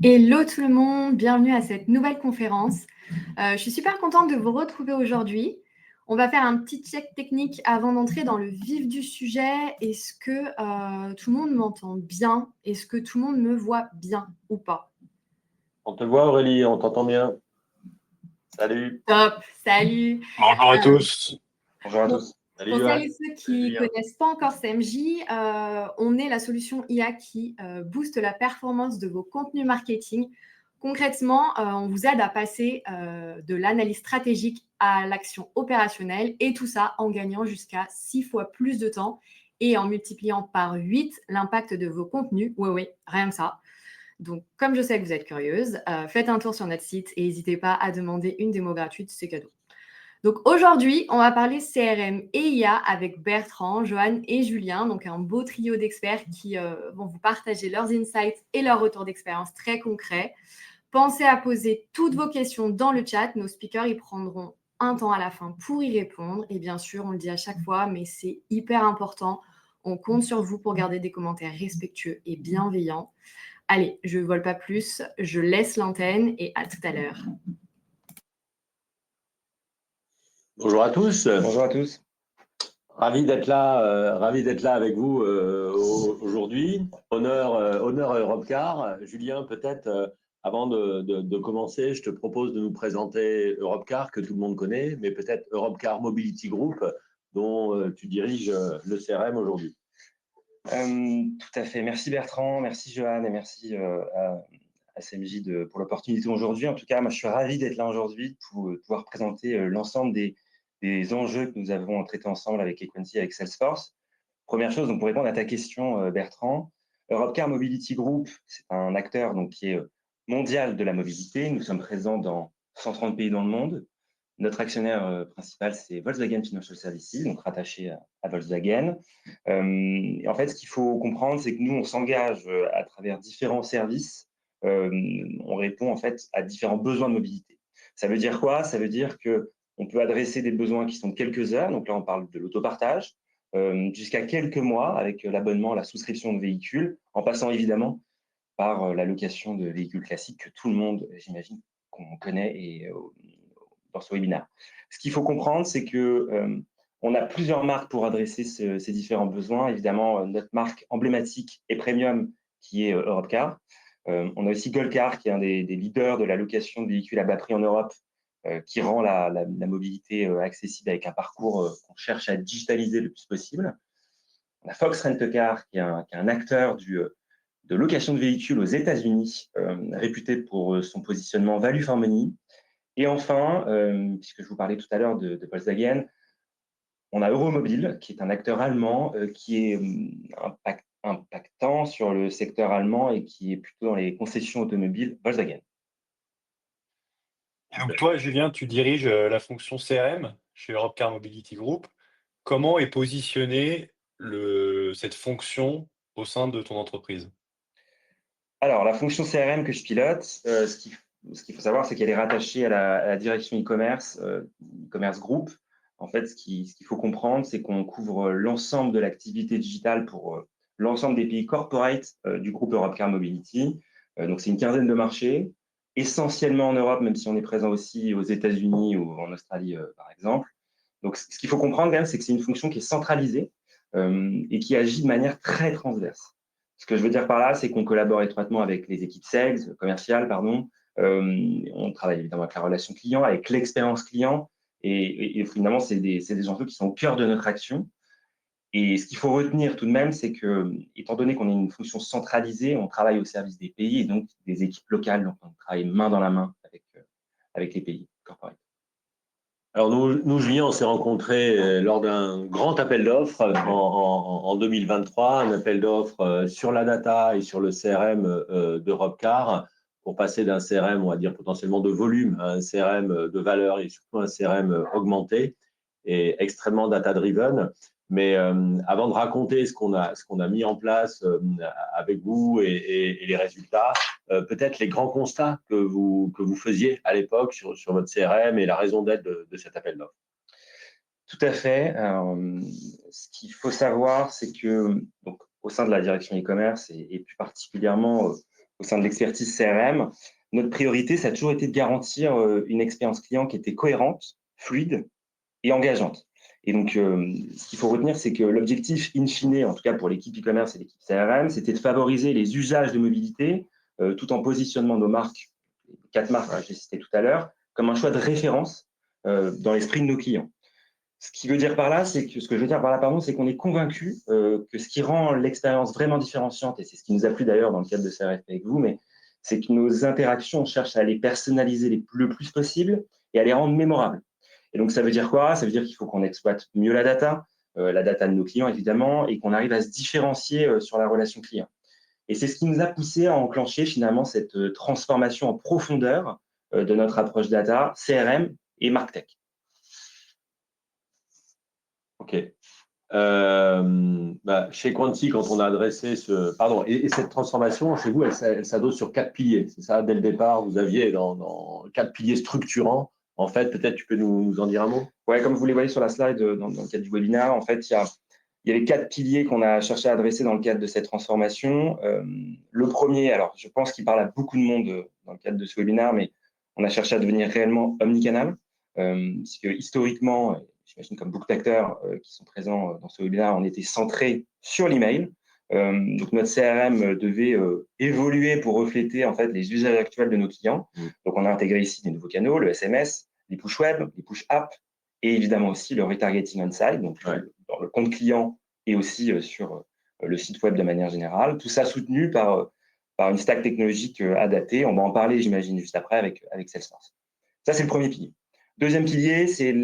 Hello tout le monde, bienvenue à cette nouvelle conférence. Je suis super contente de vous retrouver aujourd'hui. On va faire un petit check technique avant d'entrer dans le vif du sujet. Est-ce que tout le monde m'entend bien? Est-ce que tout le monde me voit bien ou pas? On te voit Aurélie, on t'entend bien. Salut. Top, salut. Bonjour à Euh, tous. Bonjour à Bon, tous. Salut pour Johan. celles et ceux Salut qui ne Julien. connaissent pas encore CMJ, on est la solution IA qui booste la performance de vos contenus marketing. Concrètement, on vous aide à passer de l'analyse stratégique à l'action opérationnelle et tout ça en gagnant jusqu'à 6 fois plus de temps et en multipliant par 8 l'impact de vos contenus. Oui, rien que ça. Donc, comme je sais que vous êtes curieuse, faites un tour sur notre site et n'hésitez pas à demander une démo gratuite, c'est cadeau. Donc aujourd'hui, on va parler CRM et IA avec Bertrand, Johan et Julien, donc un beau trio d'experts qui vont vous partager leurs insights et leurs retours d'expérience très concrets. Pensez à poser toutes vos questions dans le chat. Nos speakers y prendront un temps à la fin pour y répondre. Et bien sûr, on le dit à chaque fois, mais c'est hyper important. On compte sur vous pour garder des commentaires respectueux et bienveillants. Allez, je ne vole pas plus, je laisse l'antenne et à tout à l'heure. Bonjour à tous. Bonjour à tous. Ravi d'être là avec vous aujourd'hui. Honneur à Europcar. Julien, peut-être avant de commencer, je te propose de nous présenter Europcar, que tout le monde connaît, mais peut-être Europcar Mobility Group, dont tu diriges le CRM aujourd'hui. Tout à fait. Merci Bertrand, merci Johan et merci à CMJ pour l'opportunité aujourd'hui. En tout cas, moi, je suis ravi d'être là aujourd'hui pour pouvoir présenter l'ensemble des enjeux que nous avons traités ensemble avec Equincy, avec Salesforce. Première chose, donc, pour répondre à ta question, Bertrand, Europcar Mobility Group, c'est un acteur donc, qui est mondial de la mobilité. Nous sommes présents dans 130 pays dans le monde. Notre actionnaire principal, c'est Volkswagen Financial Services, donc rattaché à Volkswagen. En fait, ce qu'il faut comprendre, c'est que nous, on s'engage à travers différents services. On répond en fait à différents besoins de mobilité. Ça veut dire quoi? Ça veut dire qu'on peut adresser des besoins qui sont de quelques heures. Donc là, on parle de l'autopartage, jusqu'à quelques mois avec l'abonnement, la souscription de véhicules, en passant évidemment par la location de véhicules classiques que tout le monde, j'imagine, qu'on connaît et dans ce webinaire. Ce qu'il faut comprendre, c'est que on a plusieurs marques pour adresser ces différents besoins. Évidemment, notre marque emblématique et premium qui est Europcar. On a aussi Goldcar, qui est un des leaders de la location de véhicules à bas prix en Europe, qui rend la mobilité accessible avec un parcours qu'on cherche à digitaliser le plus possible. On a Fox Rent a Car, qui est un acteur de location de véhicules aux États-Unis, réputé pour son positionnement value for money. Et enfin, puisque je vous parlais tout à l'heure de Volkswagen, on a Euromobile, qui est un acteur allemand qui est impactant sur le secteur allemand et qui est plutôt dans les concessions automobiles Volkswagen. Et donc toi, Julien, tu diriges la fonction CRM chez Europcar Mobility Group. Comment est positionnée cette fonction au sein de ton entreprise? Alors, la fonction CRM que je pilote, ce qu'il faut savoir, c'est qu'elle est rattachée à la direction e-commerce, e-commerce group. En fait, ce qu'il faut comprendre, c'est qu'on couvre l'ensemble de l'activité digitale pour l'ensemble des pays corporate du groupe Europcar Mobility. Donc, c'est une quinzaine de marchés, essentiellement en Europe, même si on est présent aussi aux États-Unis ou en Australie, par exemple. Donc, ce qu'il faut comprendre, quand même, c'est que c'est une fonction qui est centralisée et qui agit de manière très transverse. Ce que je veux dire par là, c'est qu'on collabore étroitement avec les équipes sales, commerciales, pardon. On travaille évidemment avec la relation client, avec l'expérience client. Et finalement, c'est des enjeux qui sont au cœur de notre action. Et ce qu'il faut retenir tout de même, c'est que, étant donné qu'on est une fonction centralisée, on travaille au service des pays et donc des équipes locales. Donc, on travaille main dans la main avec les pays corporate. Alors nous, Julien, on s'est rencontrés lors d'un grand appel d'offres en 2023, un appel d'offres sur la data et sur le CRM d'Europcar pour passer d'un CRM, on va dire potentiellement de volume, à un CRM de valeur et surtout un CRM augmenté et extrêmement data-driven. Mais avant de raconter ce qu'on a mis en place avec vous et les résultats, peut-être les grands constats que vous faisiez à l'époque sur votre CRM et la raison d'être de cet appel d'offres. Tout à fait. Ce qu'il faut savoir, c'est que donc, au sein de la direction e-commerce et plus particulièrement au sein de l'expertise CRM, notre priorité, ça a toujours été de garantir une expérience client qui était cohérente, fluide et engageante. Et donc, ce qu'il faut retenir, c'est que l'objectif in fine, en tout cas pour l'équipe e-commerce et l'équipe CRM, c'était de favoriser les usages de mobilité tout en positionnant nos marques, les 4 marques que j'ai citées tout à l'heure, comme un choix de référence dans l'esprit de nos clients. Ce que je veux dire par là, c'est qu'on est convaincu que ce qui rend l'expérience vraiment différenciante, et c'est ce qui nous a plu d'ailleurs dans le cadre de CRFP avec vous, mais c'est que nos interactions, on cherche à les personnaliser le plus possible et à les rendre mémorables. Et donc, ça veut dire quoi? Ça veut dire qu'il faut qu'on exploite mieux la data de nos clients, évidemment, et qu'on arrive à se différencier sur la relation client. Et c'est ce qui nous a poussé à enclencher finalement cette transformation en profondeur de notre approche data, CRM et MarTech. OK. Chez Quanti, quand on a adressé et cette transformation, chez vous, elle s'adosse sur 4 piliers. C'est ça, dès le départ, vous aviez dans 4 piliers structurants. En fait, peut-être tu peux nous en dire un mot? Ouais, comme vous les voyez sur la slide dans le cadre du webinaire, en fait, il y avait 4 piliers qu'on a cherché à adresser dans le cadre de cette transformation. Le premier, alors je pense qu'il parle à beaucoup de monde dans le cadre de ce webinaire, mais on a cherché à devenir réellement omnicanal, puisque historiquement, j'imagine comme beaucoup d'acteurs qui sont présents dans ce webinaire, on était centré sur l'email. Donc notre CRM devait évoluer pour refléter en fait les usages actuels de nos clients. Donc on a intégré ici des nouveaux canaux, le SMS, les push web, les push app, et évidemment aussi le retargeting on-site, donc dans le compte client et aussi sur le site web de manière générale. Tout ça soutenu par une stack technologique adaptée. On va en parler, j'imagine, juste après avec Salesforce. Ça, c'est le premier pilier. Deuxième pilier, c'est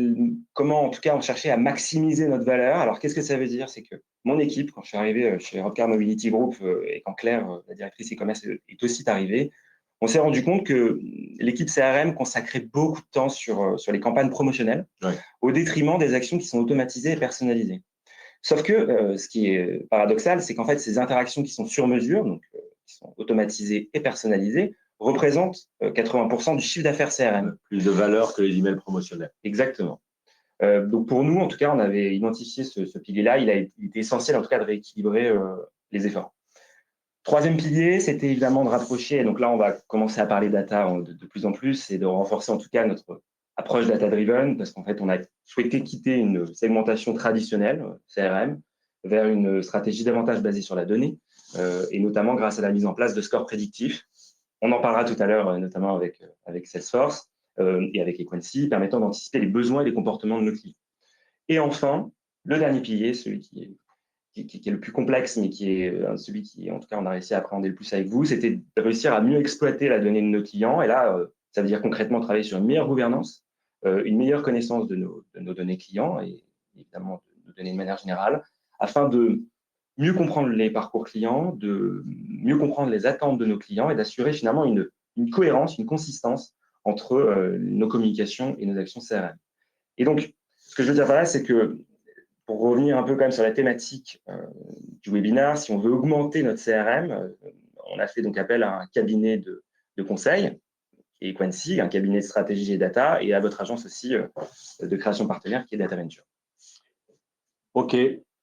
comment, en tout cas, on cherchait à maximiser notre valeur. Alors, qu'est-ce que ça veut dire? C'est que mon équipe, quand je suis arrivé chez Robcar Mobility Group et quand Claire, la directrice e-commerce, est aussi arrivée, on s'est rendu compte que l'équipe CRM consacrait beaucoup de temps sur les campagnes promotionnelles, au détriment des actions qui sont automatisées et personnalisées. Sauf que ce qui est paradoxal, c'est qu'en fait, ces interactions qui sont sur mesure, donc qui sont automatisées et personnalisées, représentent 80% du chiffre d'affaires CRM. Plus de valeur que les emails promotionnels. Exactement. Donc pour nous, en tout cas, on avait identifié ce pilier-là. Il était essentiel, en tout cas, de rééquilibrer les efforts. Troisième pilier, c'était évidemment de rapprocher, et donc là, on va commencer à parler data de plus en plus et de renforcer en tout cas notre approche data-driven, parce qu'en fait, on a souhaité quitter une segmentation traditionnelle, CRM, vers une stratégie davantage basée sur la donnée, et notamment grâce à la mise en place de scores prédictifs. On en parlera tout à l'heure, notamment avec Salesforce et avec Equincy, permettant d'anticiper les besoins et les comportements de nos clients. Et enfin, le dernier pilier, celui qui est le plus complexe, mais qui est celui qui, en tout cas, on a réussi à appréhender le plus avec vous, c'était de réussir à mieux exploiter la donnée de nos clients. Et là, ça veut dire concrètement travailler sur une meilleure gouvernance, une meilleure connaissance de nos données clients et évidemment de nos données de manière générale, afin de mieux comprendre les parcours clients, de mieux comprendre les attentes de nos clients et d'assurer finalement une cohérence, une consistance entre nos communications et nos actions CRM. Et donc, ce que je veux dire par là, c'est que pour revenir un peu quand même sur la thématique du webinaire, si on veut augmenter notre CRM, on a fait donc appel à un cabinet de conseil, qui est Equincy, un cabinet de stratégie et data, et à votre agence aussi de création partenaire, qui est Data Venture. OK,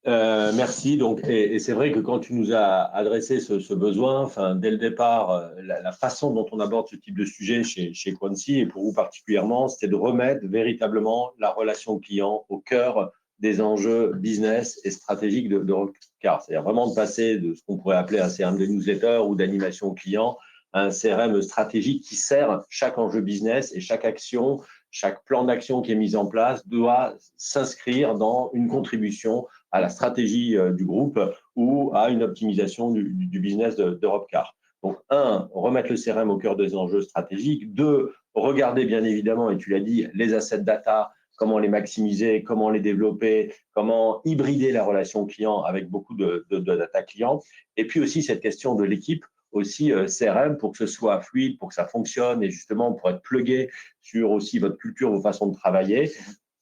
merci. Donc, et c'est vrai que quand tu nous as adressé ce besoin, dès le départ, la façon dont on aborde ce type de sujet chez Quanti, et pour vous particulièrement, c'était de remettre véritablement la relation client au cœur des enjeux business et stratégiques de Robcar. C'est-à-dire vraiment de passer de ce qu'on pourrait appeler un CRM de newsletter ou d'animation client à un CRM stratégique qui sert chaque enjeu business, et chaque action, chaque plan d'action qui est mis en place doit s'inscrire dans une contribution à la stratégie du groupe ou à une optimisation du business de Robcar. Donc, remettre le CRM au cœur des enjeux stratégiques. 2, regarder bien évidemment, et tu l'as dit, les assets data, comment les maximiser, comment les développer, comment hybrider la relation client avec beaucoup de data client. Et puis aussi cette question de l'équipe, aussi CRM, pour que ce soit fluide, pour que ça fonctionne et justement pour être plugué sur aussi votre culture, vos façons de travailler.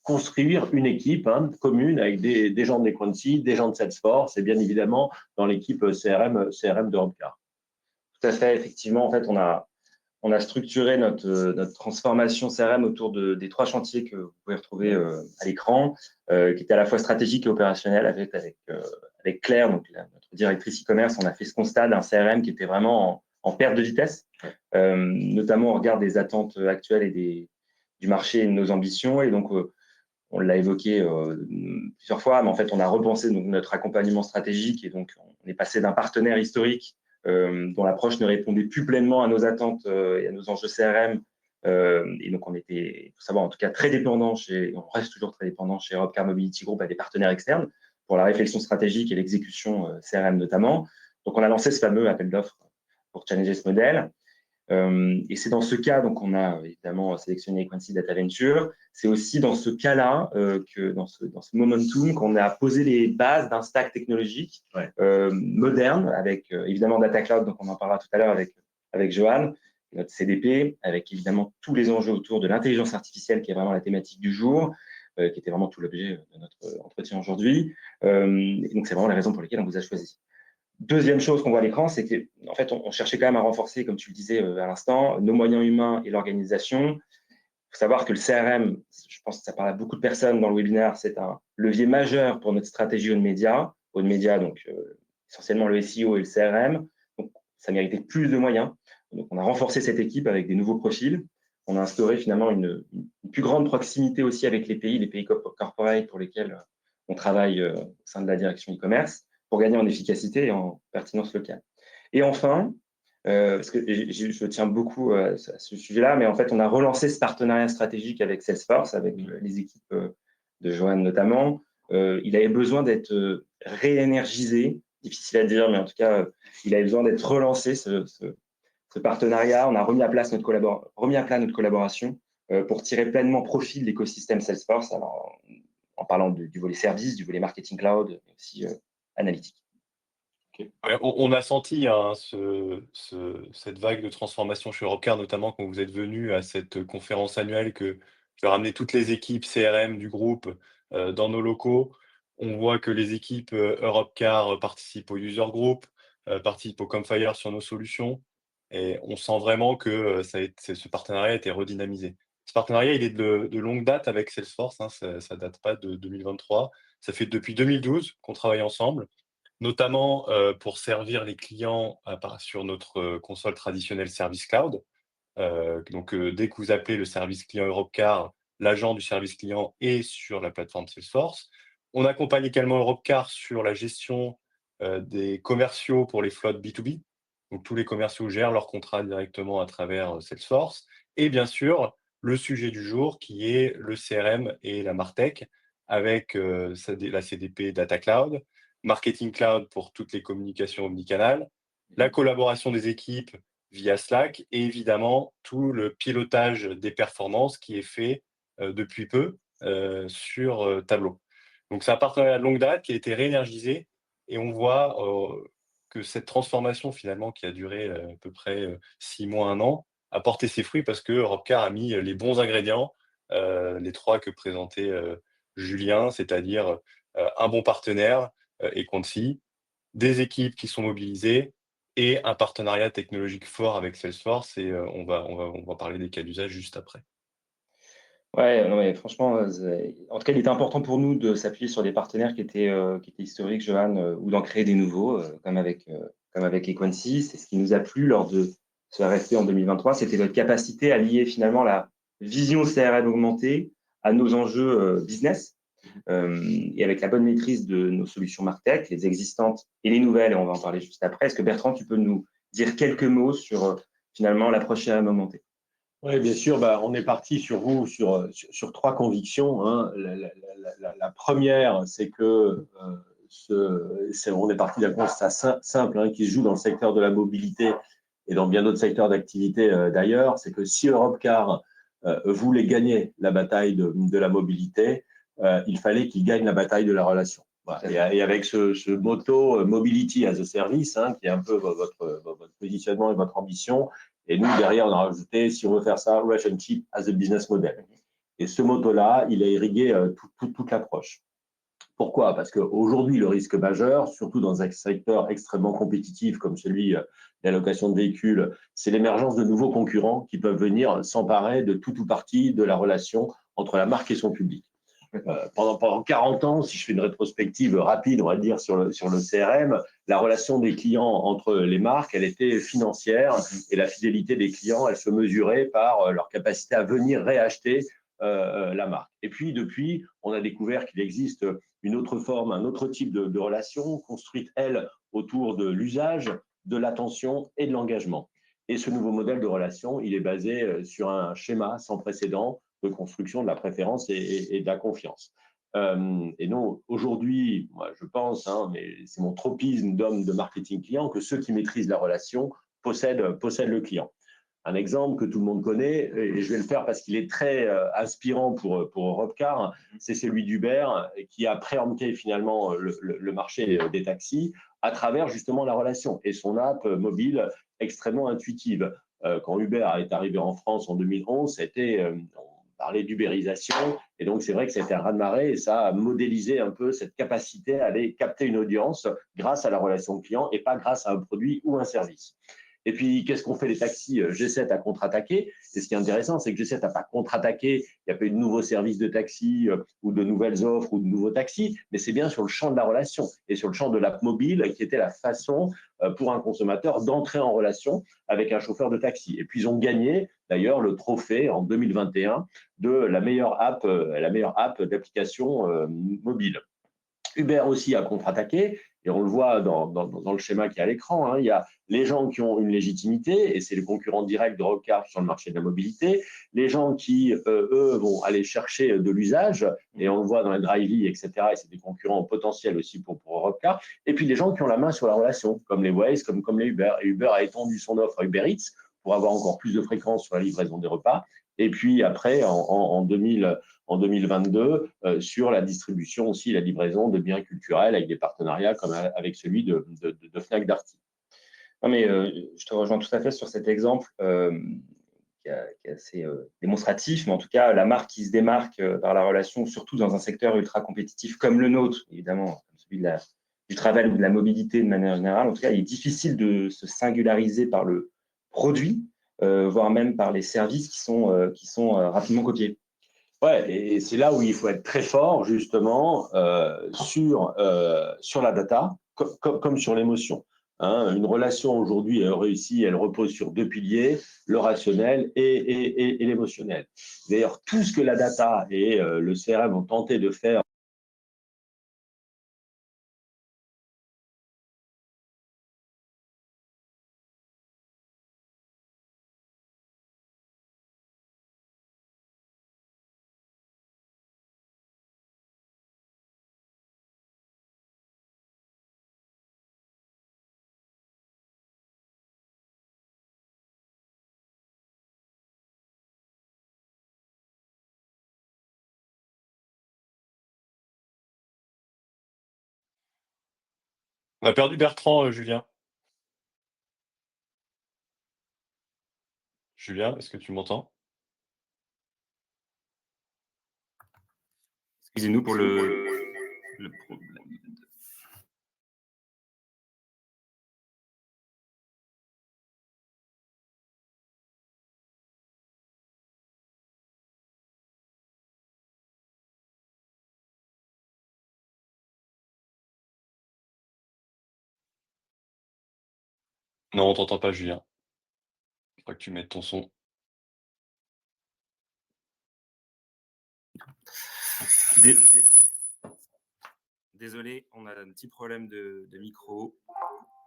Construire une équipe commune avec des gens de Equincy, des gens de Salesforce et bien évidemment dans l'équipe CRM de Robcar. Tout à fait, effectivement, en fait, on a structuré notre transformation CRM autour des 3 chantiers que vous pouvez retrouver à l'écran, qui étaient à la fois stratégiques et opérationnels. Avec Claire, donc notre directrice e-commerce, on a fait ce constat d'un CRM qui était vraiment en perte de vitesse, notamment au regard des attentes actuelles et du marché et de nos ambitions. Et donc, on l'a évoqué plusieurs fois, mais en fait, on a repensé donc, notre accompagnement stratégique et donc on est passé d'un partenaire historique dont l'approche ne répondait plus pleinement à nos attentes et à nos enjeux CRM. Et donc, on était, il faut savoir, en tout cas, très dépendant on reste toujours très dépendant chez Europcar Mobility Group à des partenaires externes pour la réflexion stratégique et l'exécution CRM notamment. Donc, on a lancé ce fameux appel d'offres pour challenger ce modèle. Et c'est dans ce cas, donc on a évidemment sélectionné Equincy Data Venture. C'est aussi dans ce cas-là, que dans ce momentum, qu'on a posé les bases d'un stack technologique moderne, avec évidemment Data Cloud, donc on en parlera tout à l'heure avec Johan, notre CDP, avec évidemment tous les enjeux autour de l'intelligence artificielle, qui est vraiment la thématique du jour, qui était vraiment tout l'objet de notre entretien aujourd'hui. Et donc c'est vraiment la raison pour laquelle on vous a choisi. Deuxième chose qu'on voit à l'écran, c'est qu'en fait, on cherchait quand même à renforcer, comme tu le disais à l'instant, nos moyens humains et l'organisation. Il faut savoir que le CRM, je pense que ça parle à beaucoup de personnes dans le webinaire, c'est un levier majeur pour notre stratégie Own Media. Own Media, donc essentiellement le SEO et le CRM. Donc, ça méritait plus de moyens. Donc, on a renforcé cette équipe avec des nouveaux profils. On a instauré finalement une plus grande proximité aussi avec les pays corporate pour lesquels on travaille au sein de la direction e-commerce, pour gagner en efficacité et en pertinence locale. Et enfin, parce que je tiens beaucoup à ce sujet-là, mais en fait, on a relancé ce partenariat stratégique avec Salesforce, avec les équipes de Johan notamment. Il avait besoin d'être réénergisé, difficile à dire, mais en tout cas, il avait besoin d'être relancé, ce partenariat. On a remis à plat notre collaboration pour tirer pleinement profit de l'écosystème Salesforce, alors, en parlant du volet service, du volet marketing cloud, mais aussi analytique. Ouais, on a senti hein, cette vague de transformation chez Europcar, notamment quand vous êtes venu à cette conférence annuelle que ramené toutes les équipes CRM du groupe dans nos locaux. On voit que les équipes Europcar participent au user group, participent au Comfire sur nos solutions. Et on sent vraiment que ce partenariat a été redynamisé. Ce partenariat, il est de longue date avec Salesforce, hein, ça ne date pas de 2023. Ça fait depuis 2012 qu'on travaille ensemble, notamment pour servir les clients sur notre console traditionnelle Service Cloud. Donc, dès que vous appelez le service client Europcar, l'agent du service client est sur la plateforme Salesforce. On accompagne également Europcar sur la gestion des commerciaux pour les flottes B2B. Donc, tous les commerciaux gèrent leurs contrats directement à travers Salesforce. Et bien sûr, le sujet du jour qui est le CRM et la MarTech avec la CDP Data Cloud, Marketing Cloud pour toutes les communications omnicanales, la collaboration des équipes via Slack et évidemment tout le pilotage des performances qui est fait depuis peu sur Tableau. Donc c'est un partenariat de longue date qui a été réénergisé et on voit que cette transformation finalement qui a duré à peu près 6 mois, 1 an, a porté ses fruits parce que Europcar a mis les bons ingrédients, les 3 que présentait Julien, c'est-à-dire un bon partenaire, Equincy, des équipes qui sont mobilisées et un partenariat technologique fort avec Salesforce. Et on va parler des cas d'usage juste après. Ouais, non, mais franchement, en tout cas, il était important pour nous de s'appuyer sur des partenaires qui étaient historiques, Johan, ou d'en créer des nouveaux, comme avec Equincy. C'est ce qui nous a plu lors de ce RFP en 2023, c'était notre capacité à lier finalement la vision CRM augmentée à nos enjeux business. Et avec la bonne maîtrise de nos solutions MarTech, les existantes et les nouvelles, et on va en parler juste après. Est-ce que Bertrand, tu peux nous dire quelques mots sur finalement l'approche CRM augmentée? Oui, bien sûr. On est parti sur 3 convictions. Hein. La première, c'est que on est parti d'un constat simple hein, qui se joue dans le secteur de la mobilité et dans bien d'autres secteurs d'activité d'ailleurs. C'est que si Europcar voulait gagner la bataille de la mobilité, il fallait qu'il gagne la bataille de la relation. Voilà. Et avec ce motto Mobility as a Service, hein, qui est un peu votre positionnement et votre ambition. Et nous, derrière, on a rajouté, si on veut faire ça, Relationship as a Business Model. Et ce motto-là, il a irrigué toute l'approche. Pourquoi? Parce qu'aujourd'hui, le risque majeur, surtout dans un secteur extrêmement compétitif comme celui de la location de véhicules, c'est l'émergence de nouveaux concurrents qui peuvent venir s'emparer de tout ou partie de la relation entre la marque et son public. pendant 40 ans, si je fais une rétrospective rapide, on va dire, sur le CRM, la relation des clients entre les marques, elle était financière et la fidélité des clients, elle se mesurait par leur capacité à venir réacheter la marque. Et puis, depuis, on a découvert qu'il existe une autre forme, un autre type de relation construite, elle, autour de l'usage, de l'attention et de l'engagement. Et ce nouveau modèle de relation, il est basé sur un schéma sans précédent de construction de la préférence et de la confiance. Et non, aujourd'hui, moi, je pense, mais c'est mon tropisme d'homme de marketing client, que ceux qui maîtrisent la relation possèdent le client. Un exemple que tout le monde connaît, et je vais le faire parce qu'il est très inspirant pour Europcar, c'est celui d'Uber qui a préempté finalement le marché des taxis à travers justement la relation et son app mobile extrêmement intuitive. Quand Uber est arrivé en France en 2011, on parlait d'ubérisation et donc c'est vrai que c'était un raz-de-marée et ça a modélisé un peu cette capacité à aller capter une audience grâce à la relation client et pas grâce à un produit ou un service. Et puis, qu'est-ce qu'ont fait les taxis? G7 a contre-attaqué. Et ce qui est intéressant, c'est que G7 n'a pas contre-attaqué. Il n'y a pas eu de nouveaux services de taxi ou de nouvelles offres ou de nouveaux taxis, mais c'est bien sur le champ de la relation et sur le champ de l'app mobile qui était la façon pour un consommateur d'entrer en relation avec un chauffeur de taxi. Et puis, ils ont gagné, d'ailleurs, le trophée en 2021 de la meilleure app d'application mobile. Uber aussi a contre-attaqué, et on le voit dans le schéma qui est à l'écran. Il y a les gens qui ont une légitimité, et c'est le concurrent direct de Europcar sur le marché de la mobilité, les gens qui, eux, vont aller chercher de l'usage, et on le voit dans les drive-in, etc., et c'est des concurrents potentiels aussi pour Europcar, et puis les gens qui ont la main sur la relation, comme les Waze, comme les Uber. Et Uber a étendu son offre à Uber Eats pour avoir encore plus de fréquence sur la livraison des repas, et puis après, en 2022 sur la distribution aussi, la livraison de biens culturels avec des partenariats comme avec celui de Fnac Darty. Non, mais je te rejoins tout à fait sur cet exemple qui est assez démonstratif, mais en tout cas, la marque qui se démarque par la relation, surtout dans un secteur ultra compétitif comme le nôtre, évidemment, comme celui du travail ou de la mobilité de manière générale. En tout cas, il est difficile de se singulariser par le produit, voire même par les services qui sont rapidement copiés. Ouais, et c'est là où il faut être très fort, justement, sur la data, comme sur l'émotion. Une relation aujourd'hui réussie, elle repose sur deux piliers, le rationnel et l'émotionnel. D'ailleurs, tout ce que la data et le CRM ont tenté de faire On a perdu Bertrand, Julien. Julien, est-ce que tu m'entends? Excusez-nous pour le problème. Non, on t'entend pas, Julien. Il faudra que tu mettes ton son. Désolé, on a un petit problème de micro.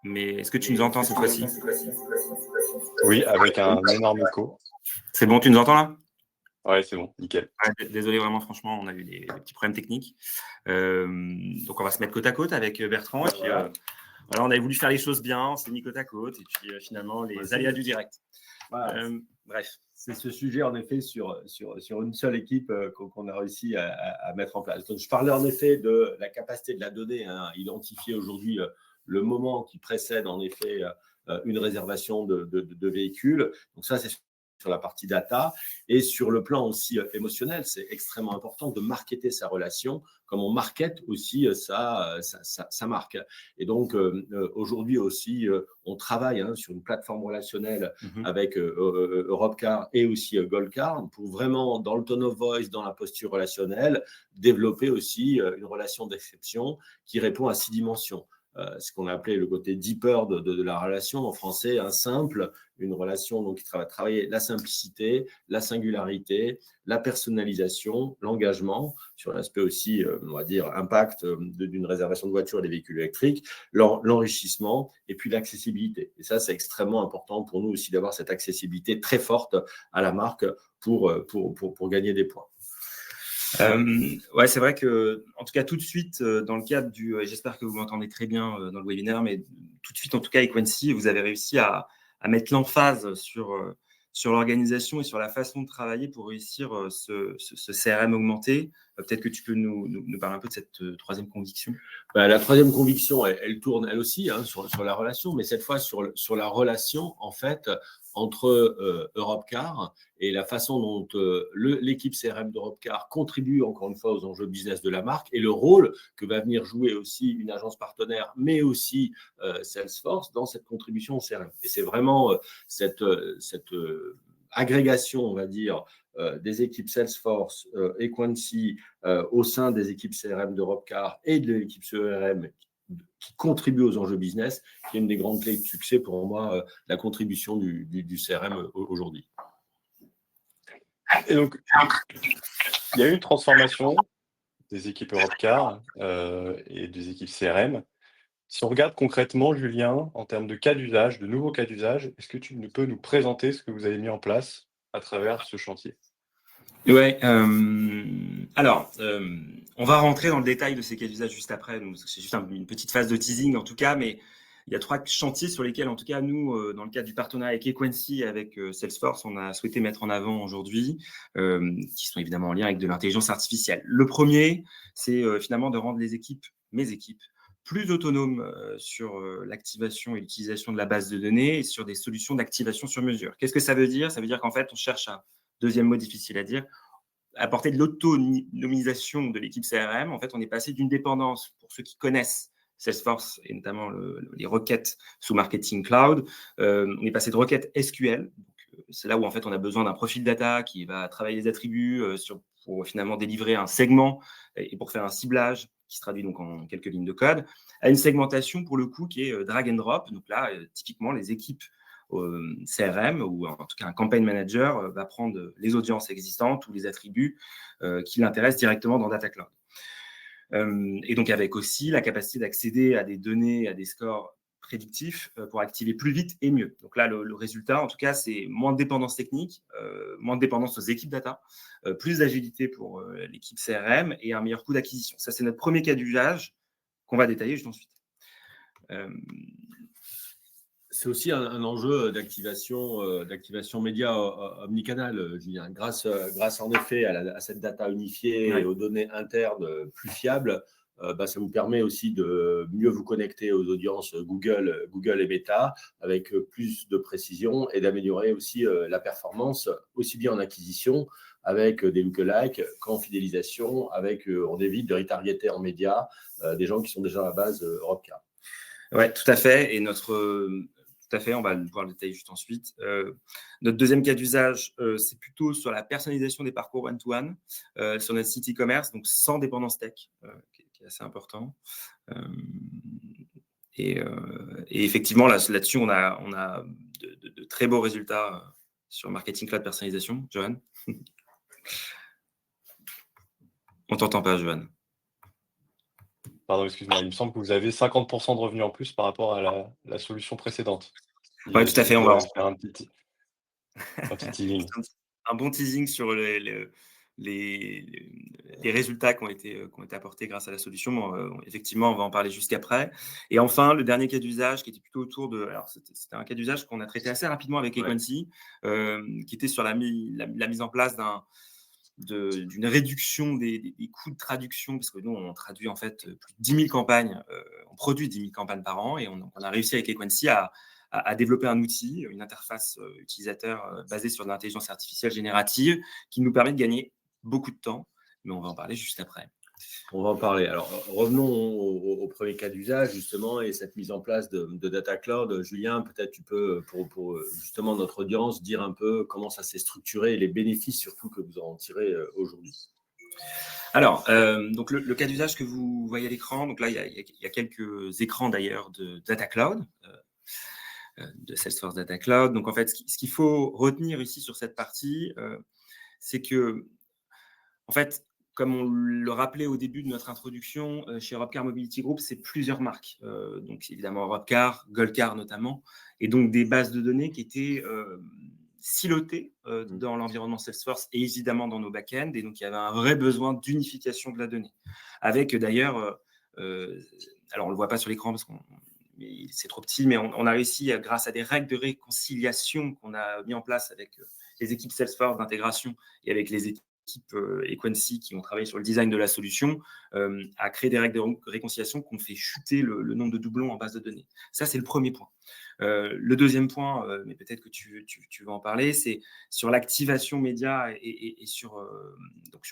Mais est-ce que tu nous entends cette fois-ci? Oui, avec un énorme écho. C'est bon, tu nous entends là? Ouais, c'est bon, nickel. Désolé, vraiment, franchement, on a eu des petits problèmes techniques. Donc, on va se mettre côte à côte avec Bertrand. Et puis, voilà, on avait voulu faire les choses bien, on s'est mis côte à côte. Et puis, finalement, les aléas du direct. Voilà. Bref. C'est ce sujet, en effet, sur une seule équipe qu'on a réussi à mettre en place. Donc, je parlais en effet de la capacité de la donnée à identifier aujourd'hui le moment qui précède, en effet, une réservation de véhicule. Donc, ça, c'est sur la partie data et sur le plan aussi émotionnel. C'est extrêmement important de marketer sa relation comme on market aussi sa marque. Et donc, aujourd'hui aussi, on travaille sur une plateforme relationnelle avec Europcar et aussi Goldcar pour vraiment, dans le tone of voice, dans la posture relationnelle, développer aussi une relation d'exception qui répond à 6 dimensions. Ce qu'on a appelé le côté deeper de la relation en français, simple, une relation donc, qui va travailler la simplicité, la singularité, la personnalisation, l'engagement, sur l'aspect aussi, on va dire, impact d'une réservation de voitures et des véhicules électriques, l'enrichissement et puis l'accessibilité. Et ça, c'est extrêmement important pour nous aussi d'avoir cette accessibilité très forte à la marque pour gagner des points. Ouais, c'est vrai que, en tout cas, tout de suite, dans le cadre j'espère que vous m'entendez très bien dans le webinaire, mais tout de suite, en tout cas, Equency, vous avez réussi à mettre l'emphase sur l'organisation et sur la façon de travailler pour réussir ce CRM augmenté. Peut-être que tu peux nous parler un peu de cette troisième conviction. La troisième conviction, elle tourne elle aussi sur la relation, mais cette fois sur la relation, en fait, entre Europcar et la façon dont l'équipe CRM d'Europcar contribue encore une fois aux enjeux business de la marque et le rôle que va venir jouer aussi une agence partenaire, mais aussi Salesforce dans cette contribution au CRM. Et c'est vraiment cette agrégation, on va dire, des équipes Salesforce, Equency, au sein des équipes CRM d'Europcar et de l'équipe CRM qui contribue aux enjeux business, qui est une des grandes clés de succès pour moi, la contribution du CRM aujourd'hui. Et donc, il y a eu une transformation des équipes Europcar et des équipes CRM. Si on regarde concrètement, Julien, en termes de cas d'usage, de nouveaux cas d'usage, est-ce que tu peux nous présenter ce que vous avez mis en place à travers ce chantier ? Ouais. Alors, on va rentrer dans le détail de ces cas d'usage juste après. Donc, c'est juste une petite phase de teasing en tout cas, mais il y a 3 chantiers sur lesquels, en tout cas, nous, dans le cadre du partenariat avec Equency, avec Salesforce, on a souhaité mettre en avant aujourd'hui, qui sont évidemment en lien avec de l'intelligence artificielle. Le premier, c'est finalement de rendre mes équipes, plus autonomes sur l'activation et l'utilisation de la base de données et sur des solutions d'activation sur mesure. Qu'est-ce que ça veut dire ? Ça veut dire qu'en fait, on cherche à, deuxième mot difficile à dire, apporter de l'autonomisation de l'équipe CRM. En fait, on est passé d'une dépendance, pour ceux qui connaissent Salesforce et notamment les requêtes sous Marketing Cloud, on est passé de requêtes SQL. C'est là où en fait on a besoin d'un profil data qui va travailler les attributs pour finalement délivrer un segment et pour faire un ciblage qui se traduit donc en quelques lignes de code, à une segmentation pour le coup qui est drag and drop. Donc là, typiquement, les équipes CRM ou en tout cas un campaign manager va prendre les audiences existantes ou les attributs qui l'intéressent directement dans Data Cloud. Et donc avec aussi la capacité d'accéder à des données, à des scores prédictifs pour activer plus vite et mieux. Donc là, le résultat, en tout cas, c'est moins de dépendance technique, moins de dépendance aux équipes data, plus d'agilité pour l'équipe CRM et un meilleur coût d'acquisition. Ça, c'est notre premier cas d'usage qu'on va détailler juste ensuite. C'est aussi un enjeu d'activation média omnicanal, Julien. Grâce en effet à cette data unifiée et aux données internes plus fiables, ça vous permet aussi de mieux vous connecter aux audiences Google et Meta avec plus de précision et d'améliorer aussi la performance, aussi bien en acquisition avec des lookalikes qu'en fidélisation, on évite de retargeter en médias des gens qui sont déjà à la base Europcar. Oui, tout à fait. Et tout à fait, on va pouvoir le détailler juste ensuite. Notre deuxième cas d'usage, c'est plutôt sur la personnalisation des parcours one-to-one sur notre site e-commerce, donc sans dépendance tech, qui est assez important. Et effectivement, là-dessus, on a de très beaux résultats sur Marketing Cloud personnalisation. Johan ? On ne t'entend pas, Johan. Pardon, excuse-moi, il me semble que vous avez 50% de revenus en plus par rapport à la solution précédente. Oui, tout à fait. On va faire un petit teasing. Un bon teasing sur les résultats qui ont été apportés grâce à la solution. Effectivement, on va en parler jusqu'après. Et enfin, le dernier cas d'usage qui était plutôt autour de... Alors, c'était un cas d'usage qu'on a traité assez rapidement avec Equency, qui était sur la mise en place d'une réduction des coûts de traduction, parce que nous, on traduit en fait plus de 10 000 campagnes, on produit 10 000 campagnes par an, et on a réussi avec Equency à à développer un outil, une interface utilisateur basée sur de l'intelligence artificielle générative qui nous permet de gagner beaucoup de temps, mais on va en parler juste après. On va en parler. Alors, revenons au premier cas d'usage, justement, et cette mise en place de Data Cloud. Julien, peut-être tu peux, pour justement notre audience, dire un peu comment ça s'est structuré et les bénéfices surtout que vous en tirez aujourd'hui. Alors, donc le cas d'usage que vous voyez à l'écran, donc là, il y a quelques écrans d'ailleurs de Data Cloud, de Salesforce Data Cloud. Donc, en fait, ce qu'il faut retenir ici sur cette partie, c'est que, en fait, comme on le rappelait au début de notre introduction, chez Europcar Mobility Group, c'est plusieurs marques. Donc, évidemment, Europcar, Goldcar notamment, et donc des bases de données qui étaient silotées dans l'environnement Salesforce et évidemment dans nos back-ends. Et donc, il y avait un vrai besoin d'unification de la donnée. Avec d'ailleurs, alors on ne le voit pas sur l'écran parce qu'on c'est trop petit, mais on a réussi, grâce à des règles de réconciliation qu'on a mis en place avec les équipes Salesforce d'intégration et avec les équipes Equincy qui ont travaillé sur le design de la solution, à créer des règles de réconciliation qui ont fait chuter le nombre de doublons en base de données. Ça, c'est le premier point. Le deuxième point, mais peut-être que tu vas en parler, c'est sur l'activation média et sur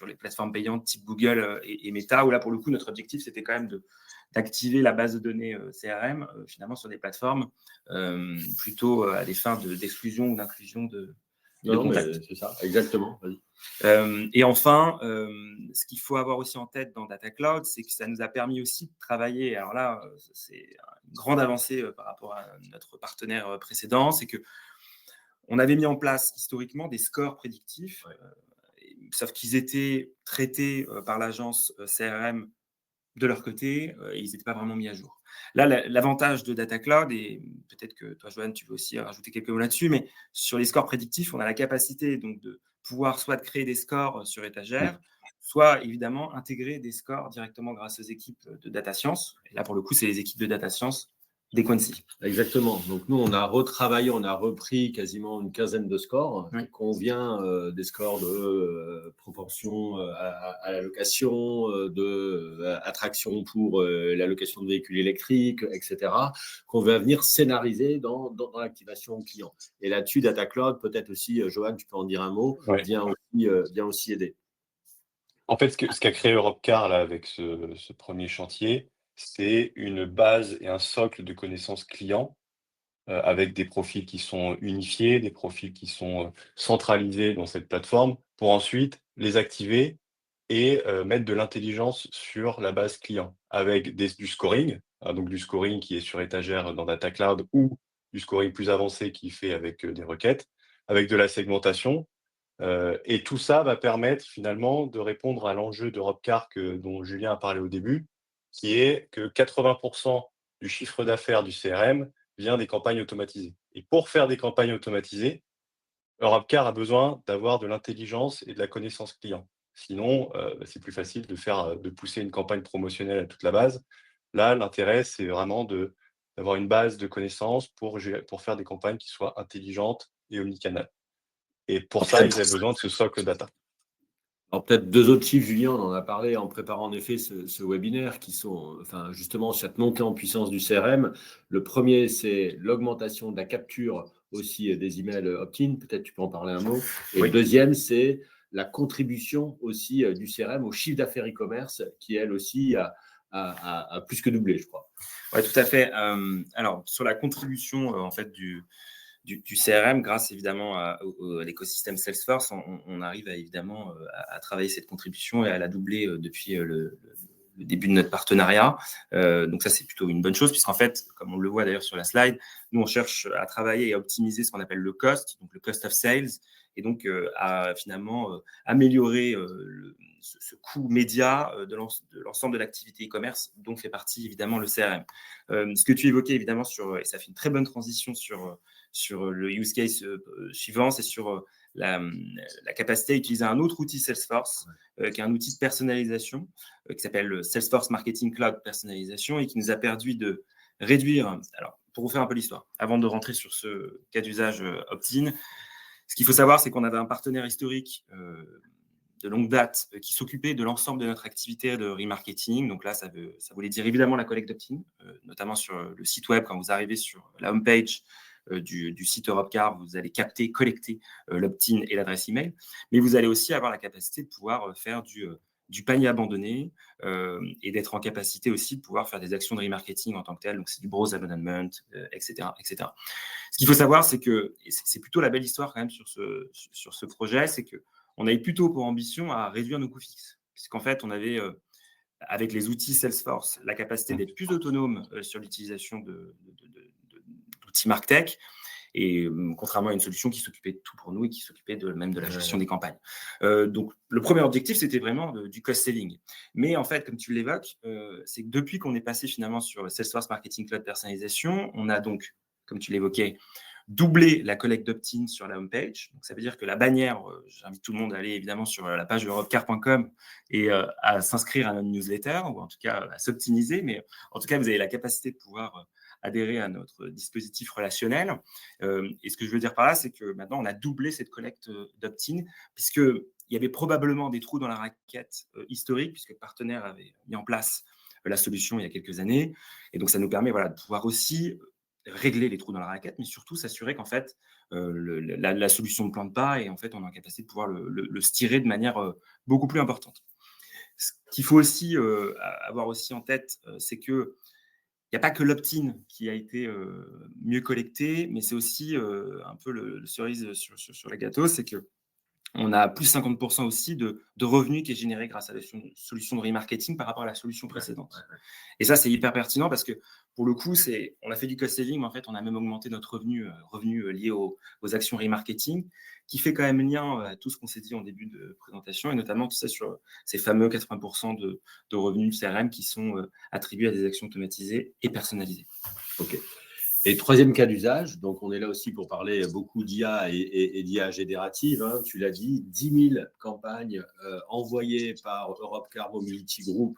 les plateformes payantes type Google et Meta, où là, pour le coup, notre objectif, c'était quand même d'activer la base de données CRM, finalement, sur des plateformes plutôt à des fins d'exclusion ou d'inclusion de contact. C'est ça, exactement. Vas-y. Et enfin, ce qu'il faut avoir aussi en tête dans Data Cloud, c'est que ça nous a permis aussi de travailler. Alors là, c'est une grande avancée par rapport à notre partenaire précédent, c'est que on avait mis en place historiquement des scores prédictifs, sauf qu'ils étaient traités par l'agence CRM de leur côté, ils n'étaient pas vraiment mis à jour. Là, l'avantage de Data Cloud, et peut-être que toi, Joanne, tu veux aussi rajouter quelques mots là-dessus, mais sur les scores prédictifs, on a la capacité donc de pouvoir soit de créer des scores sur étagère, soit évidemment intégrer des scores directement grâce aux équipes de data science. Et là, pour le coup, c'est les équipes de data science d'Equincy. Exactement. Donc, nous, on a retravaillé, on a repris quasiment une quinzaine de scores, qu'on vient des scores de propension à la location, d'attraction pour la location de véhicules électriques, etc., qu'on va venir scénariser dans l'activation client. Et là-dessus, Data Cloud, peut-être aussi, Joanne, tu peux en dire un mot, vient aussi aider. En fait, ce qu'a créé Europcar là, avec ce premier chantier, c'est une base et un socle de connaissances clients avec des profils qui sont unifiés, des profils qui sont centralisés dans cette plateforme pour ensuite les activer et mettre de l'intelligence sur la base client avec du scoring, donc du scoring qui est sur étagère dans Data Cloud ou du scoring plus avancé qui fait avec des requêtes, avec de la segmentation. Et tout ça va permettre finalement de répondre à l'enjeu d'Europcar dont Julien a parlé au début, qui est que 80% du chiffre d'affaires du CRM vient des campagnes automatisées. Et pour faire des campagnes automatisées, Europcar a besoin d'avoir de l'intelligence et de la connaissance client. Sinon, c'est plus facile de pousser une campagne promotionnelle à toute la base. Là, l'intérêt, c'est vraiment d'avoir une base de connaissances pour faire des campagnes qui soient intelligentes et omnicanales. Et pour ça, ils avaient besoin de ce socle data. Alors peut-être deux autres chiffres, Julien, on en a parlé en préparant en effet ce webinaire, qui sont justement cette montée en puissance du CRM. Le premier, c'est l'augmentation de la capture aussi des emails opt-in, peut-être tu peux en parler un mot. Et le deuxième, c'est la contribution aussi du CRM au chiffre d'affaires e-commerce, qui elle aussi a plus que doublé, je crois. Oui, tout à fait. Alors sur la contribution en fait du CRM, grâce évidemment à l'écosystème Salesforce, on arrive évidemment à travailler cette contribution et à la doubler depuis le début de notre partenariat. Donc ça, c'est plutôt une bonne chose, puisqu'en fait, comme on le voit d'ailleurs sur la slide, nous, on cherche à travailler et à optimiser ce qu'on appelle le cost, donc le cost of sales, et donc à finalement améliorer ce coût média de l'ensemble de l'activité e-commerce, dont fait partie évidemment le CRM. Ce que tu évoquais évidemment, et ça fait une très bonne transition sur le use case suivant, c'est sur la capacité à utiliser un autre outil Salesforce, qui est un outil de personnalisation, qui s'appelle Salesforce Marketing Cloud Personnalisation, et qui nous a permis de réduire, alors pour vous faire un peu l'histoire, avant de rentrer sur ce cas d'usage opt-in, ce qu'il faut savoir, c'est qu'on avait un partenaire historique longue date qui s'occupait de l'ensemble de notre activité de remarketing. Donc là, ça voulait dire évidemment la collecte d'opt-in, notamment sur le site web. Quand vous arrivez sur la homepage du site Europcar, vous allez collecter l'opt-in et l'adresse email. Mais vous allez aussi avoir la capacité de pouvoir faire du panier abandonné et d'être en capacité aussi de pouvoir faire des actions de remarketing en tant que tel. Donc, c'est du browse abandonment, etc., etc. Ce qu'il faut savoir, c'est que, et c'est plutôt la belle histoire quand même sur ce projet, c'est qu'on avait plutôt pour ambition à réduire nos coûts fixes. Puisqu'en fait, on avait, avec les outils Salesforce, la capacité d'être plus autonome sur l'utilisation d'outils MarTech. Et contrairement à une solution qui s'occupait de tout pour nous et qui s'occupait même de la gestion des campagnes. Donc, le premier objectif, c'était vraiment du cost-saving. Mais en fait, comme tu l'évoques, c'est que depuis qu'on est passé finalement sur Salesforce Marketing Cloud Personnalisation, on a donc, comme tu l'évoquais, doublé la collecte d'opt-in sur la homepage. Donc, ça veut dire que la bannière, j'invite tout le monde à aller évidemment sur la page europcar.com et à s'inscrire à notre newsletter, ou en tout cas à s'optimiser. Mais en tout cas, vous avez la capacité de pouvoir adhérer à notre dispositif relationnel. Et ce que je veux dire par là, c'est que maintenant, on a doublé cette collecte d'opt-in, puisqu'il y avait probablement des trous dans la raquette historique, puisque le partenaire avait mis en place la solution il y a quelques années. Et donc, ça nous permet de pouvoir aussi régler les trous dans la raquette, mais surtout s'assurer qu'en fait, la solution ne plante pas et en fait, on est en capacité de pouvoir le tirer de manière beaucoup plus importante. Ce qu'il faut aussi avoir aussi en tête, c'est que il n'y a pas que l'opt-in qui a été mieux collecté, mais c'est aussi un peu le cerise sur le gâteau, c'est qu'on a plus 50% aussi de revenus qui est généré grâce à la solution de remarketing par rapport à la solution précédente. Et ça, c'est hyper pertinent parce que pour le coup, on a fait du cost saving, mais en fait, on a même augmenté notre revenu lié aux actions remarketing, qui fait quand même lien à tout ce qu'on s'est dit en début de présentation, et notamment tout ça sur ces fameux 80% de revenus CRM qui sont attribués à des actions automatisées et personnalisées. OK. Et troisième cas d'usage, donc on est là aussi pour parler beaucoup d'IA et d'IA générative. Hein, tu l'as dit, 10 000 campagnes envoyées par Europcar Mobility Group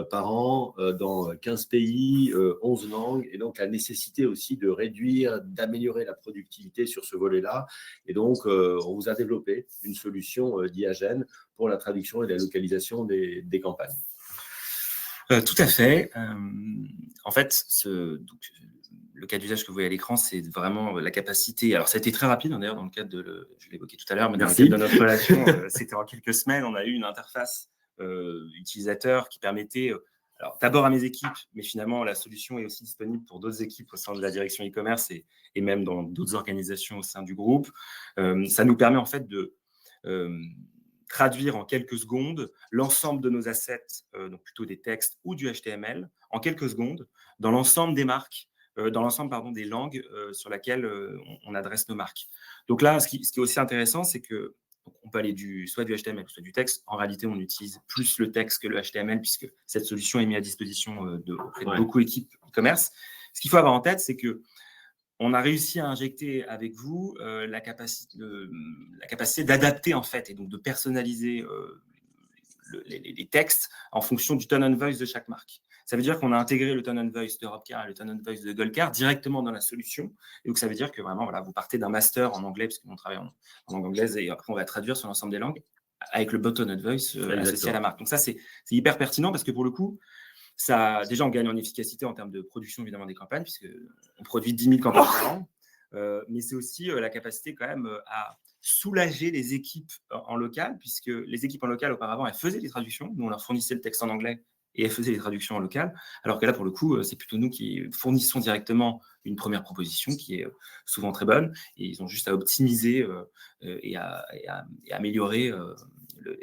par an dans 15 pays, 11 langues. Et donc la nécessité aussi de réduire, d'améliorer la productivité sur ce volet-là. Et donc on vous a développé une solution d'IAGène pour la traduction et la localisation des campagnes. Tout à fait. En fait, le cas d'usage que vous voyez à l'écran, c'est vraiment la capacité. Alors, ça a été très rapide, hein, d'ailleurs, dans le cadre je l'évoquais tout à l'heure, mais dans le cadre de notre relation, c'était en quelques semaines, on a eu une interface utilisateur qui permettait, alors d'abord à mes équipes, mais finalement, la solution est aussi disponible pour d'autres équipes au sein de la direction e-commerce et même dans d'autres organisations au sein du groupe. Ça nous permet en fait de traduire en quelques secondes l'ensemble de nos assets, donc plutôt des textes ou du HTML, en quelques secondes, dans l'ensemble des marques, dans l'ensemble des langues sur laquelle on adresse nos marques. Donc là, ce qui est aussi intéressant, c'est que on peut aller soit du HTML, soit du texte. En réalité, on utilise plus le texte que le HTML, puisque cette solution est mise à disposition auprès de beaucoup d'équipes e-commerce. Ce qu'il faut avoir en tête, c'est que on a réussi à injecter avec vous la capacité d'adapter en fait et donc de personnaliser les textes en fonction du tone and voice de chaque marque. Ça veut dire qu'on a intégré le tone and voice d'Europcar et le tone and voice de Goldcar directement dans la solution. Et donc ça veut dire que vraiment vous partez d'un master en anglais, parce qu'on travaille en langue anglaise, et après on va traduire sur l'ensemble des langues avec le tone and voice associé à la marque. Donc ça c'est hyper pertinent parce que pour le coup, déjà, on gagne en efficacité en termes de production, évidemment, des campagnes, puisqu'on produit 10 000 campagnes par an. Mais c'est aussi la capacité, quand même, à soulager les équipes en local, puisque les équipes en local, auparavant, elles faisaient les traductions. Nous, on leur fournissait le texte en anglais et elles faisaient les traductions en local. Alors que là, pour le coup, c'est plutôt nous qui fournissons directement une première proposition qui est souvent très bonne. Et ils ont juste à optimiser et à améliorer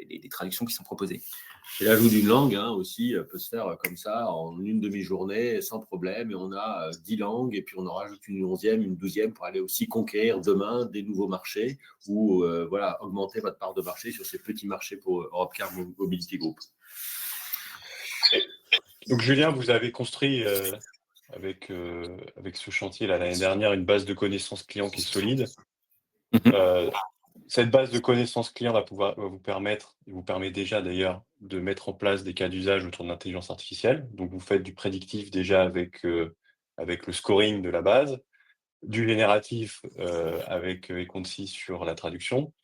les traductions qui sont proposées. Et l'ajout d'une langue aussi peut se faire comme ça en une demi-journée sans problème, et on a 10 langues et puis on en rajoute une 11e, une 12e pour aller aussi conquérir demain des nouveaux marchés ou augmenter votre part de marché sur ces petits marchés pour Europcar Mobility Group. Donc Julien, vous avez construit avec ce chantier l'année dernière une base de connaissances clients qui est solide. Cette base de connaissances clients va vous permettre, et vous permet déjà d'ailleurs, de mettre en place des cas d'usage autour de l'intelligence artificielle. Donc, vous faites du prédictif déjà avec le scoring de la base, du génératif avec Econsi sur la traduction.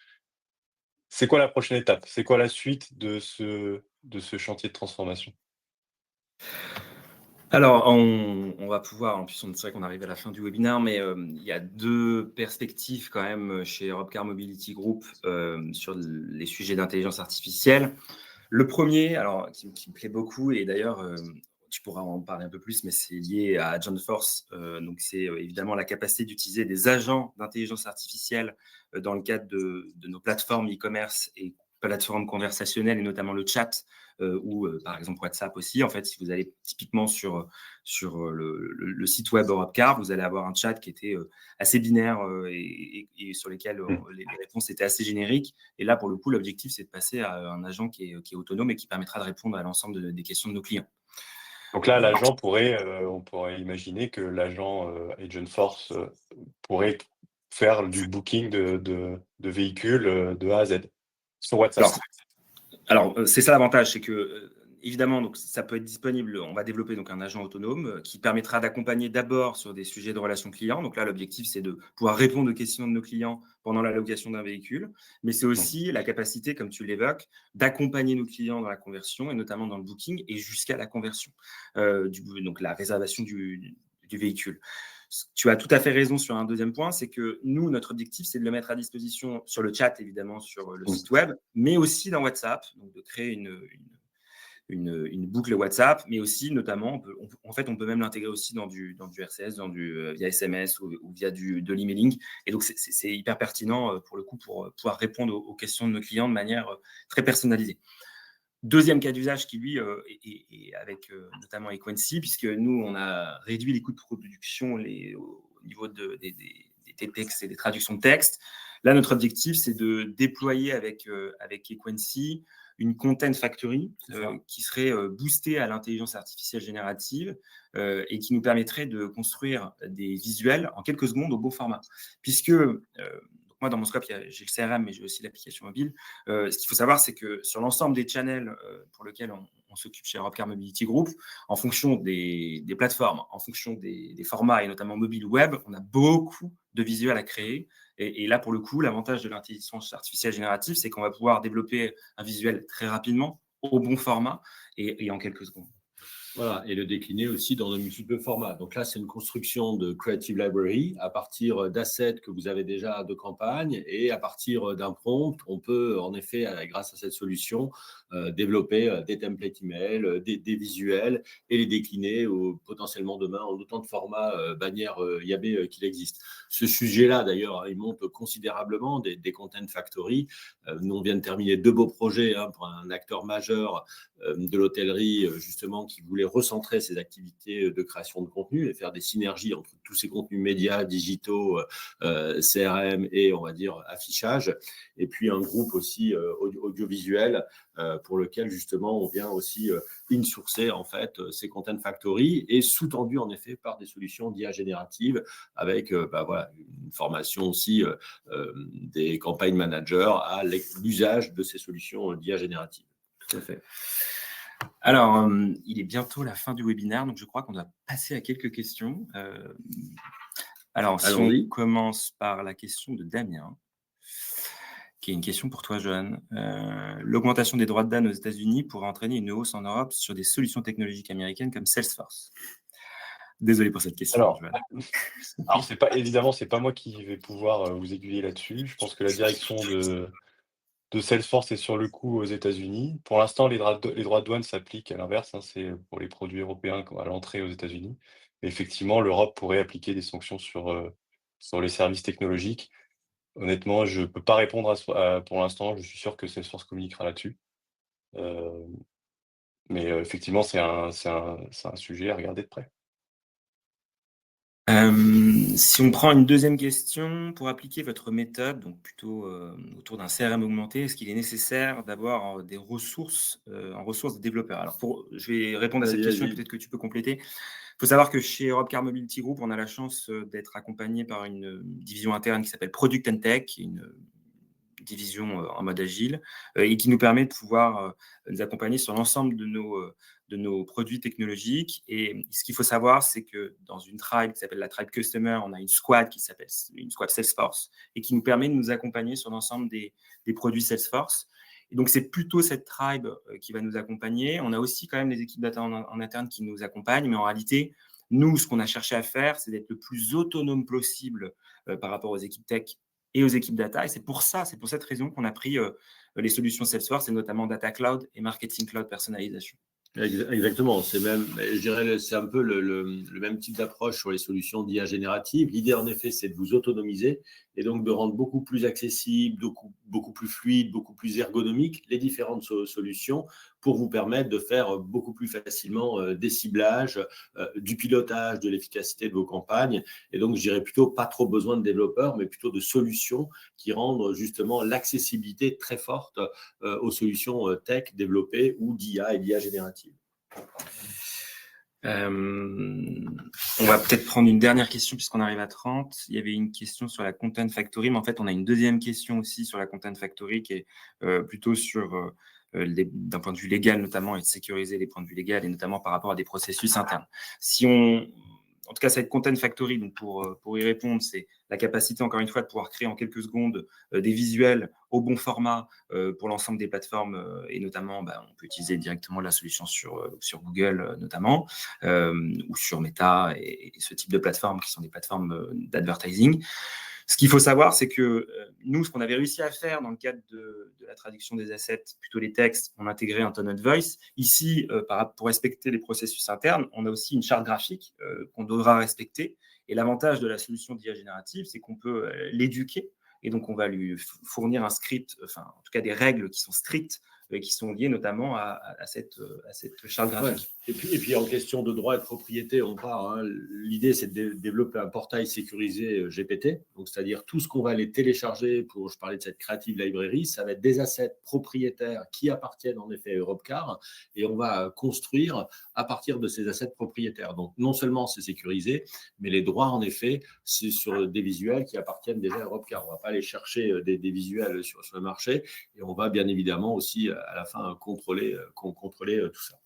C'est quoi la prochaine étape? C'est quoi la suite de ce chantier de transformation? Alors, on va pouvoir, en plus, c'est vrai qu'on arrive à la fin du webinaire, mais il y a 2 perspectives quand même chez Europcar Mobility Group sur les sujets d'intelligence artificielle. Le premier, alors qui me plaît beaucoup, et d'ailleurs, tu pourras en parler un peu plus, mais c'est lié à Agent Force. Donc, c'est évidemment la capacité d'utiliser des agents d'intelligence artificielle dans le cadre de nos plateformes e-commerce et plateformes conversationnelles, et notamment le chat, ou par exemple WhatsApp aussi. En fait, si vous allez typiquement sur le site web Europcar, vous allez avoir un chat qui était assez binaire et sur lesquels les réponses étaient assez génériques. Et là, pour le coup, l'objectif, c'est de passer à un agent qui est autonome et qui permettra de répondre à l'ensemble des questions de nos clients. Donc là, on pourrait imaginer que l'agent Agent Force pourrait faire du booking de véhicules de A à Z sur WhatsApp. Alors, c'est ça l'avantage, c'est que évidemment, donc ça peut être disponible. On va développer donc un agent autonome qui permettra d'accompagner d'abord sur des sujets de relations clients. Donc là, l'objectif, c'est de pouvoir répondre aux questions de nos clients pendant la location d'un véhicule, mais c'est aussi la capacité, comme tu l'évoques, d'accompagner nos clients dans la conversion et notamment dans le booking et jusqu'à la conversion, donc la réservation du véhicule. Tu as tout à fait raison sur un deuxième point, c'est que nous, notre objectif, c'est de le mettre à disposition sur le chat, évidemment, sur le site web, mais aussi dans WhatsApp, donc de créer une boucle WhatsApp, mais aussi, notamment, on peut même l'intégrer aussi dans du RCS, via SMS ou via de l'emailing. Et donc, c'est hyper pertinent, pour le coup, pour pouvoir répondre aux questions de nos clients de manière très personnalisée. Deuxième cas d'usage qui, lui, est avec notamment Equency, puisque nous, on a réduit les coûts de production au niveau des textes et des traductions de texte. Là, notre objectif, c'est de déployer avec Equency une content factory qui serait boostée à l'intelligence artificielle générative et qui nous permettrait de construire des visuels en quelques secondes au beau format. Puisque moi, dans mon scope, j'ai le CRM, mais j'ai aussi l'application mobile. Ce qu'il faut savoir, c'est que sur l'ensemble des channels pour lesquels on s'occupe chez Europcar Mobility Group, en fonction des plateformes, en fonction des formats, et notamment mobile ou web, on a beaucoup de visuels à créer. Et là, pour le coup, l'avantage de l'intelligence artificielle générative, c'est qu'on va pouvoir développer un visuel très rapidement, au bon format et en quelques secondes. Voilà, et le décliner aussi dans de multiples formats. Donc là, c'est une construction de Creative Library à partir d'assets que vous avez déjà de campagne, et à partir d'un prompt, on peut en effet, grâce à cette solution, développer des templates email, des visuels, et les décliner potentiellement demain en autant de formats bannières IAB qu'il existe. Ce sujet-là, d'ailleurs, il monte considérablement des Content Factory. Nous, on vient de terminer 2 beaux projets pour un acteur majeur de l'hôtellerie, justement, qui voulait recentrer ses activités de création de contenu et faire des synergies entre tous ces contenus médias, digitaux, CRM et, on va dire, affichage. Et puis un groupe aussi audiovisuel pour lequel, justement, on vient aussi in-sourcer, en fait, ces Content Factory, et sous-tendu, en effet, par des solutions d'IA générative avec voilà, une formation aussi des campaign managers à l'usage de ces solutions d'IA générative. Tout à fait. Alors, il est bientôt la fin du webinaire, donc je crois qu'on doit passer à quelques questions. Alors, si on commence par la question de Damien, qui est une question pour toi, Johan. L'augmentation des droits de douane aux États-Unis pourrait entraîner une hausse en Europe sur des solutions technologiques américaines comme Salesforce. Désolé pour cette question, Johan. Alors évidemment, c'est pas moi qui vais pouvoir vous aiguiller là-dessus. Je pense que la direction de Salesforce est sur le coup aux États-Unis. Pour l'instant, les droits de douane s'appliquent à l'inverse, c'est pour les produits européens à l'entrée aux États-Unis. Mais effectivement, l'Europe pourrait appliquer des sanctions sur les services technologiques. Honnêtement, je ne peux pas répondre pour l'instant. Je suis sûr que Salesforce communiquera là-dessus. Mais effectivement, c'est un sujet à regarder de près. Si on prend une deuxième question, pour appliquer votre méthode, donc plutôt autour d'un CRM augmenté, est-ce qu'il est nécessaire d'avoir des ressources en ressources de développeurs? Alors, je vais répondre à cette question, peut-être que tu peux compléter. Il faut savoir que chez Europcar Mobility Group, on a la chance d'être accompagné par une division interne qui s'appelle Product and Tech, une division en mode agile et qui nous permet de pouvoir nous accompagner sur l'ensemble de nos produits technologiques. Et ce qu'il faut savoir, c'est que dans une tribe qui s'appelle la tribe Customer, on a une squad qui s'appelle une squad Salesforce et qui nous permet de nous accompagner sur l'ensemble des produits Salesforce. Et donc, c'est plutôt cette tribe qui va nous accompagner. On a aussi quand même des équipes data en interne qui nous accompagnent, mais en réalité, nous, ce qu'on a cherché à faire, c'est d'être le plus autonome possible par rapport aux équipes tech et aux équipes data. Et c'est pour cette raison qu'on a pris les solutions Salesforce, et notamment Data Cloud et Marketing Cloud Personnalisation. Exactement, c'est même, je dirais, c'est un peu le même type d'approche sur les solutions d'IA générative. L'idée, en effet, c'est de vous autonomiser et donc de rendre beaucoup plus accessible, beaucoup plus fluide, beaucoup plus ergonomique les différentes solutions pour vous permettre de faire beaucoup plus facilement des ciblages, du pilotage, de l'efficacité de vos campagnes. Et donc, je dirais plutôt pas trop besoin de développeurs, mais plutôt de solutions qui rendent justement l'accessibilité très forte aux solutions tech développées ou d'IA et d'IA générative. On va peut-être prendre une dernière question puisqu'on arrive à 30. Il y avait une question sur la Content Factory, mais en fait, on a une deuxième question aussi sur la Content Factory qui est plutôt sur d'un point de vue légal notamment, et de sécuriser les points de vue légaux et notamment par rapport à des processus internes. En tout cas, cette Content Factory, donc pour y répondre, c'est la capacité, encore une fois, de pouvoir créer en quelques secondes des visuels au bon format pour l'ensemble des plateformes et notamment, on peut utiliser directement la solution sur Google notamment ou sur Meta et ce type de plateformes qui sont des plateformes d'advertising. Ce qu'il faut savoir, c'est que nous, ce qu'on avait réussi à faire dans le cadre de la traduction des assets, plutôt les textes, on intégrait un tone of voice. Ici, pour respecter les processus internes, on a aussi une charte graphique qu'on devra respecter. Et l'avantage de la solution d'IA générative, c'est qu'on peut l'éduquer. Et donc, on va lui fournir un script, enfin, en tout cas des règles qui sont strictes, qui sont liées notamment à cette charte graphique. Ouais. Et puis, en question de droit et de propriété, on part. Hein. L'idée, c'est de développer un portail sécurisé GPT. Donc, c'est-à-dire tout ce qu'on va aller télécharger je parlais de cette Creative Library, ça va être des assets propriétaires qui appartiennent en effet à Europcar et on va construire à partir de ces assets propriétaires. Donc, non seulement c'est sécurisé, mais les droits, en effet, c'est sur des visuels qui appartiennent déjà à Europcar. On ne va pas aller chercher des visuels sur le marché et on va bien évidemment aussi à la fin contrôler tout ça.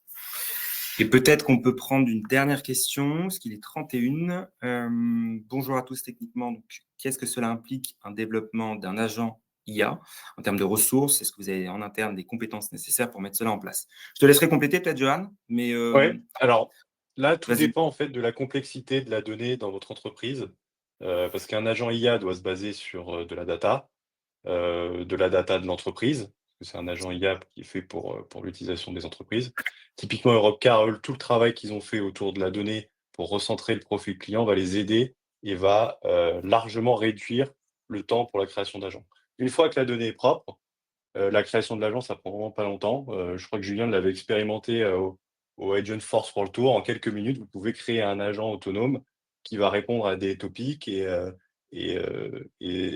Et peut-être qu'on peut prendre une dernière question, parce qu'il est 31. Bonjour à tous techniquement. Donc, qu'est-ce que cela implique un développement d'un agent IA en termes de ressources? Est-ce que vous avez en interne des compétences nécessaires pour mettre cela en place? Je te laisserai compléter peut-être, Johan. Oui, alors là, tout dépend en fait de la complexité de la donnée dans votre entreprise, parce qu'un agent IA doit se baser sur de la data de l'entreprise. C'est un agent IA qui est fait pour l'utilisation des entreprises. Typiquement, Europcar, tout le travail qu'ils ont fait autour de la donnée pour recentrer le profil client va les aider et va largement réduire le temps pour la création d'agents. Une fois que la donnée est propre, la création de l'agent, ça prend vraiment pas longtemps. Je crois que Julien l'avait expérimenté au Agent Force World Tour. En quelques minutes, vous pouvez créer un agent autonome qui va répondre à des topics et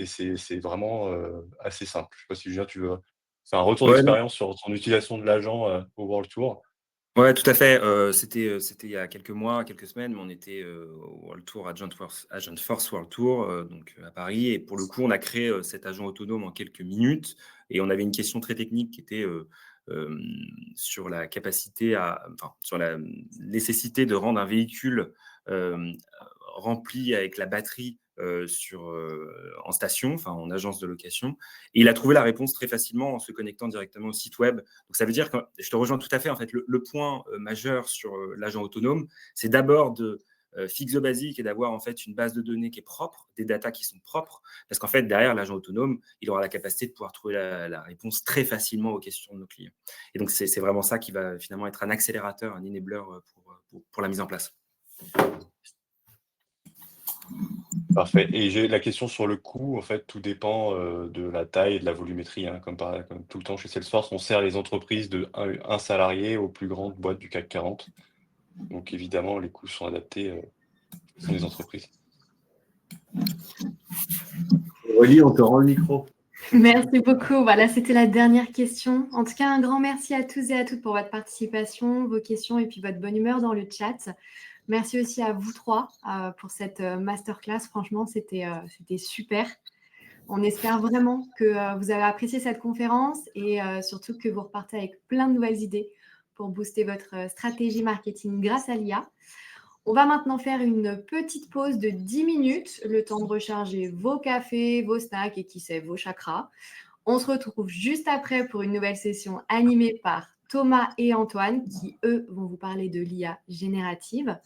c'est vraiment assez simple. Je ne sais pas si Julien, tu veux faire un retour d'expérience sur son utilisation de l'agent au World Tour. Oui, tout à fait. C'était il y a quelques mois, quelques semaines, mais on était au World Tour, Agent Force World Tour, donc à Paris. Et pour le coup, on a créé cet agent autonome en quelques minutes. Et on avait une question très technique qui était sur la capacité sur la nécessité de rendre un véhicule rempli avec la batterie en station, en agence de location. Et il a trouvé la réponse très facilement en se connectant directement au site web. Donc, ça veut dire que je te rejoins tout à fait. En fait, le point majeur sur l'agent autonome, c'est d'abord de fixer le basique et d'avoir en fait une base de données qui est propre, des datas qui sont propres, parce qu'en fait, derrière l'agent autonome, il aura la capacité de pouvoir trouver la réponse très facilement aux questions de nos clients. Et donc, c'est vraiment ça qui va finalement être un accélérateur, un enabler pour la mise en place. Parfait. Et j'ai la question sur le coût. En fait, tout dépend de la taille et de la volumétrie. Hein. Comme tout le temps chez Salesforce, on sert les entreprises de 1 salarié aux plus grandes boîtes du CAC 40. Donc, évidemment, les coûts sont adaptés aux les entreprises. Aurélie, on te rend le micro. Merci beaucoup. Voilà, c'était la dernière question. En tout cas, un grand merci à tous et à toutes pour votre participation, vos questions et puis votre bonne humeur dans le chat. Merci aussi à vous trois pour cette masterclass. Franchement, c'était super. On espère vraiment que vous avez apprécié cette conférence et surtout que vous repartez avec plein de nouvelles idées pour booster votre stratégie marketing grâce à l'IA. On va maintenant faire une petite pause de 10 minutes, le temps de recharger vos cafés, vos snacks et qui sait, vos chakras. On se retrouve juste après pour une nouvelle session animée par Thomas et Antoine qui, eux, vont vous parler de l'IA générative.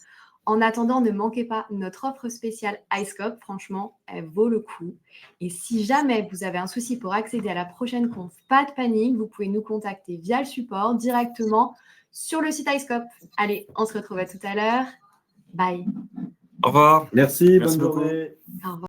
En attendant, ne manquez pas notre offre spéciale iScope. Franchement, elle vaut le coup. Et si jamais vous avez un souci pour accéder à la prochaine conf, pas de panique, vous pouvez nous contacter via le support directement sur le site iScope. Allez, on se retrouve à tout à l'heure. Bye. Au revoir. Merci, Merci bonne beaucoup. journée. Au revoir.